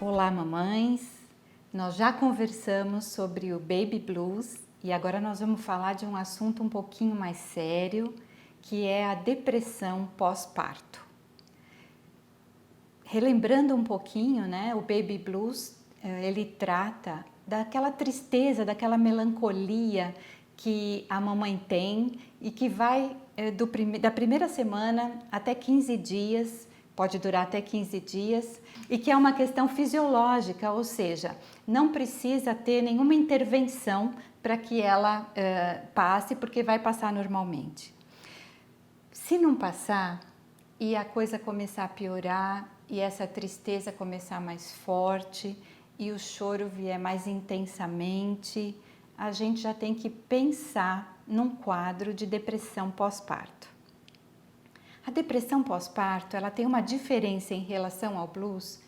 Olá, mamães! Nós já conversamos sobre o Baby Blues e agora nós vamos falar de um assunto um pouquinho mais sério, que é a depressão pós-parto. Relembrando um pouquinho, né, o Baby Blues, ele trata daquela tristeza, daquela melancolia que a mamãe tem e que vai da primeira semana até 15 dias, pode durar até 15 dias, e que é uma questão fisiológica, ou seja, não precisa ter nenhuma intervenção para que ela passe, porque vai passar normalmente. Se não passar e a coisa começar a piorar e essa tristeza começar mais forte e o choro vier mais intensamente, a gente já tem que pensar num quadro de depressão pós-parto. A depressão pós-parto, ela tem uma diferença em relação ao blues,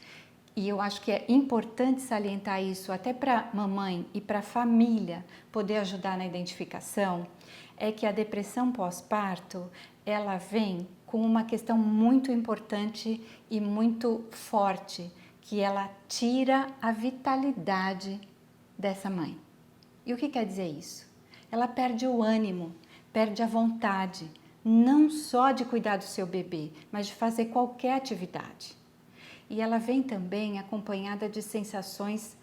e eu acho que é importante salientar isso até para a mamãe e para a família poder ajudar na identificação, é que a depressão pós-parto, ela vem com uma questão muito importante e muito forte, que ela tira a vitalidade dessa mãe. E o que quer dizer isso? Ela perde o ânimo, perde a vontade, não só de cuidar do seu bebê, mas de fazer qualquer atividade. E ela vem também acompanhada de sensações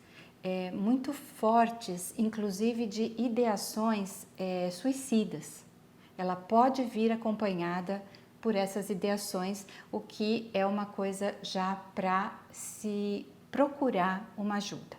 muito fortes, inclusive de ideações suicidas. Ela pode vir acompanhada por essas ideações, o que é uma coisa já para se procurar uma ajuda.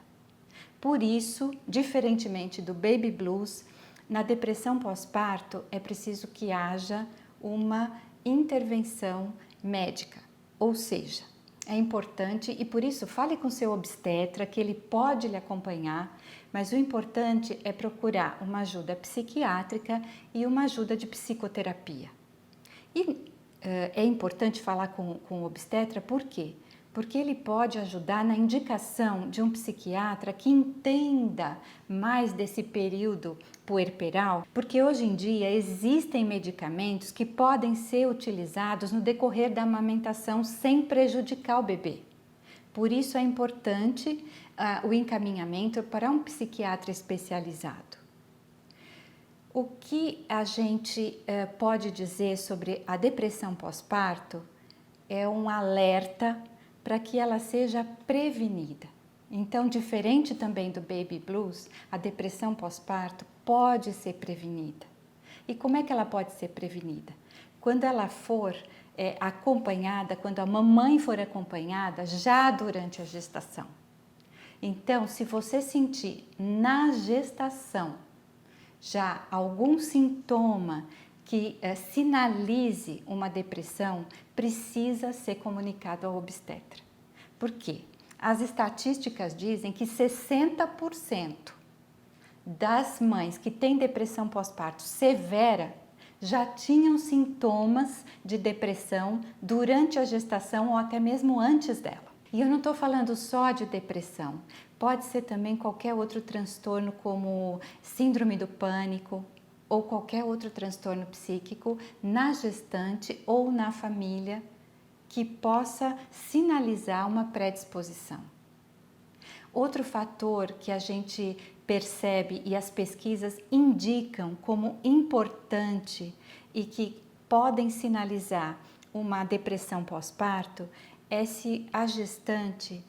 Por isso, diferentemente do Baby Blues, na depressão pós-parto é preciso que haja uma intervenção médica, ou seja, é importante e por isso fale com seu obstetra que ele pode lhe acompanhar, mas o importante é procurar uma ajuda psiquiátrica e uma ajuda de psicoterapia. E é importante falar com o obstetra, por quê? Porque ele pode ajudar na indicação de um psiquiatra que entenda mais desse período puerperal, porque hoje em dia existem medicamentos que podem ser utilizados no decorrer da amamentação sem prejudicar o bebê. Por isso é importante o encaminhamento para um psiquiatra especializado. O que a gente pode dizer sobre a depressão pós-parto é um alerta para que ela seja prevenida. Então, diferente também do Baby Blues, a depressão pós-parto pode ser prevenida. E como é que ela pode ser prevenida? Quando ela for acompanhada, quando a mamãe for acompanhada já durante a gestação. Então, se você sentir na gestação já algum sintoma que sinalize uma depressão, precisa ser comunicado ao obstetra. Por quê? As estatísticas dizem que 60% das mães que têm depressão pós-parto severa já tinham sintomas de depressão durante a gestação ou até mesmo antes dela. E eu não estou falando só de depressão, pode ser também qualquer outro transtorno como síndrome do pânico ou qualquer outro transtorno psíquico na gestante ou na família que possa sinalizar uma predisposição. Outro fator que a gente percebe e as pesquisas indicam como importante e que podem sinalizar uma depressão pós-parto é se a gestante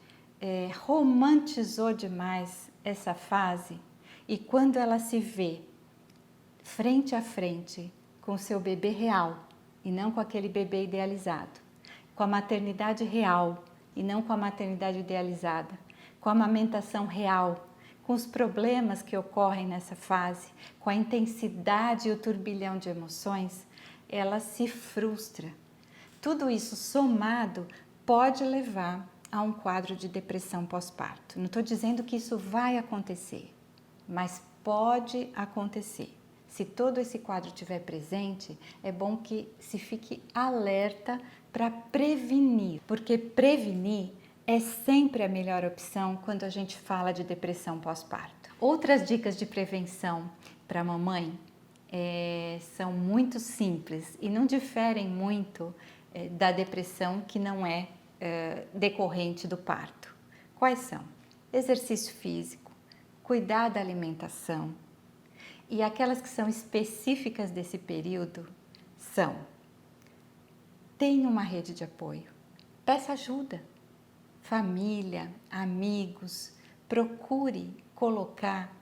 romantizou demais essa fase e quando ela se vê frente a frente com o seu bebê real e não com aquele bebê idealizado, com a maternidade real e não com a maternidade idealizada, com a amamentação real, com os problemas que ocorrem nessa fase, com a intensidade e o turbilhão de emoções, ela se frustra. Tudo isso somado pode levar a um quadro de depressão pós-parto. Não estou dizendo que isso vai acontecer, mas pode acontecer. Se todo esse quadro estiver presente, é bom que se fique alerta para prevenir, porque prevenir é sempre a melhor opção quando a gente fala de depressão pós-parto. Outras dicas de prevenção para a mamãe são muito simples e não diferem muito da depressão que não é decorrente do parto. Quais são? Exercício físico, cuidar da alimentação. E aquelas que são específicas desse período são: tenha uma rede de apoio, peça ajuda, família, amigos, procure colocar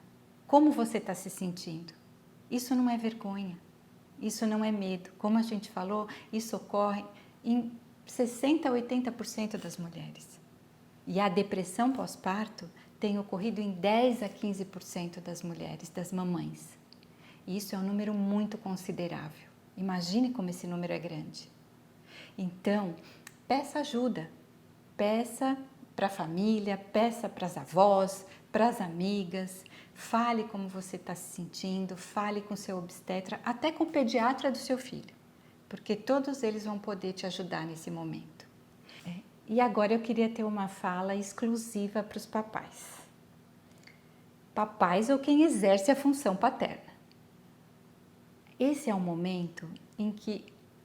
como você está se sentindo. Isso não é vergonha, isso não é medo. Como a gente falou, isso ocorre em 60% a 80% das mulheres. E a depressão pós-parto tem ocorrido em 10% a 15% das mulheres, das mamães. E isso é um número muito considerável. Imagine como esse número é grande. Então, peça ajuda. Peça para a família, peça para as avós, para as amigas, fale como você está se sentindo, fale com seu obstetra, até com o pediatra do seu filho, porque todos eles vão poder te ajudar nesse momento. E agora eu queria ter uma fala exclusiva para os papais. Papais ou quem exerce a função paterna. Esse é um momento em que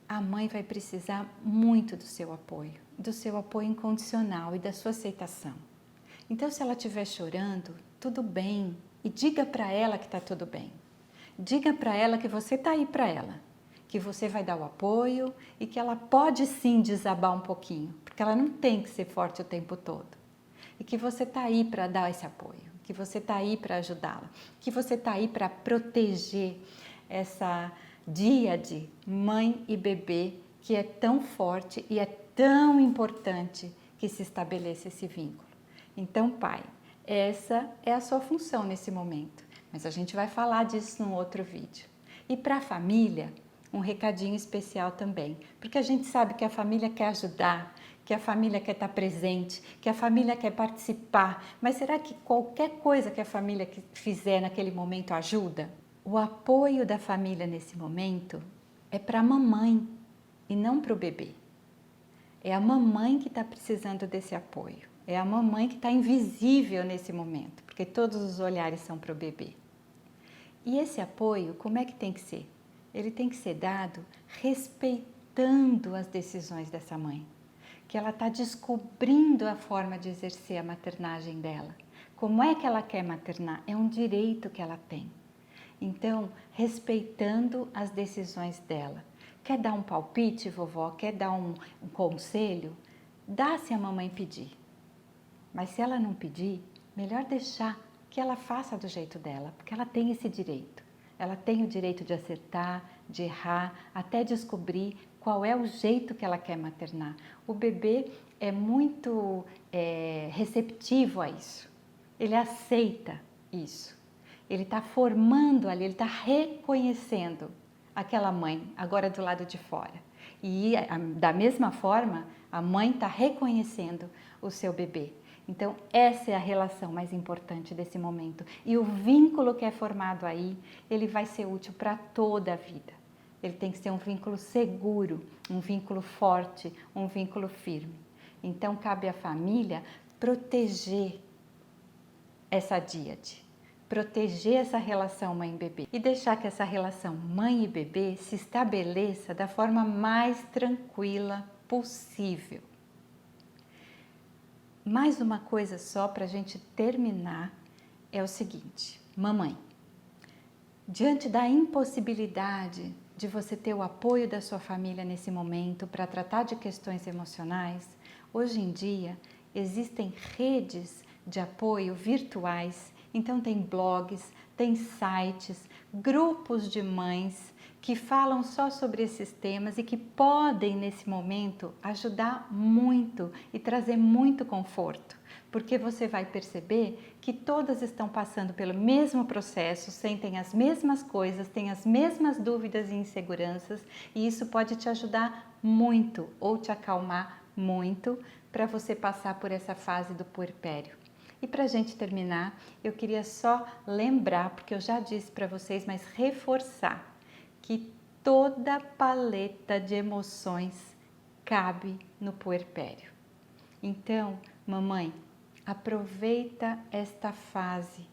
a mãe vai precisar muito do seu apoio incondicional e da sua aceitação. Então, se ela estiver chorando, tudo bem, e diga para ela que está tudo bem. Diga para ela que você está aí para ela, que você vai dar o apoio e que ela pode sim desabar um pouquinho, porque ela não tem que ser forte o tempo todo. E que você está aí para dar esse apoio, que você está aí para ajudá-la, que você está aí para proteger essa díade mãe e bebê que é tão forte e é tão importante que se estabeleça esse vínculo. Então, pai, essa é a sua função nesse momento, mas a gente vai falar disso num outro vídeo. E para a família, um recadinho especial também, porque a gente sabe que a família quer ajudar, que a família quer estar presente, que a família quer participar, mas será que qualquer coisa que a família fizer naquele momento ajuda? O apoio da família nesse momento é para a mamãe e não para o bebê. É a mamãe que está precisando desse apoio. É a mamãe que está invisível nesse momento, porque todos os olhares são para o bebê. E esse apoio, como é que tem que ser? Ele tem que ser dado respeitando as decisões dessa mãe, que ela está descobrindo a forma de exercer a maternagem dela. Como é que ela quer maternar? É um direito que ela tem. Então, respeitando as decisões dela. Quer dar um palpite, vovó? Quer dar um conselho? Dá se a mamãe pedir. Mas se ela não pedir, melhor deixar que ela faça do jeito dela, porque ela tem esse direito. Ela tem o direito de acertar, de errar, até descobrir qual é o jeito que ela quer maternar. O bebê é muito receptivo a isso. Ele aceita isso. Ele está formando ali, ele está reconhecendo aquela mãe, agora do lado de fora. E da mesma forma, a mãe está reconhecendo o seu bebê. Então, essa é a relação mais importante desse momento. E o vínculo que é formado aí, ele vai ser útil para toda a vida. Ele tem que ser um vínculo seguro, um vínculo forte, um vínculo firme. Então, cabe à família proteger essa díade. Proteger essa relação mãe e bebê e deixar que essa relação mãe e bebê se estabeleça da forma mais tranquila possível. Mais uma coisa só para a gente terminar é o seguinte: mamãe, diante da impossibilidade de você ter o apoio da sua família nesse momento para tratar de questões emocionais, hoje em dia existem redes de apoio virtuais. Então tem blogs, tem sites, grupos de mães que falam só sobre esses temas e que podem nesse momento ajudar muito e trazer muito conforto, porque você vai perceber que todas estão passando pelo mesmo processo, sentem as mesmas coisas, têm as mesmas dúvidas e inseguranças, e isso pode te ajudar muito ou te acalmar muito para você passar por essa fase do puerpério. E para a gente terminar, eu queria só lembrar, porque eu já disse para vocês, mas reforçar, que toda paleta de emoções cabe no puerpério. Então, mamãe, aproveita esta fase,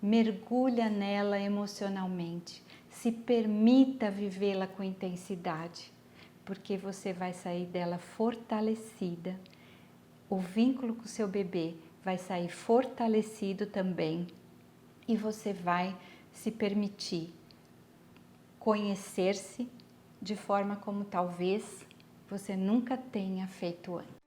mergulha nela emocionalmente, se permita vivê-la com intensidade, porque você vai sair dela fortalecida. O vínculo com o seu bebê vai sair fortalecido também e você vai se permitir conhecer-se de forma como talvez você nunca tenha feito antes.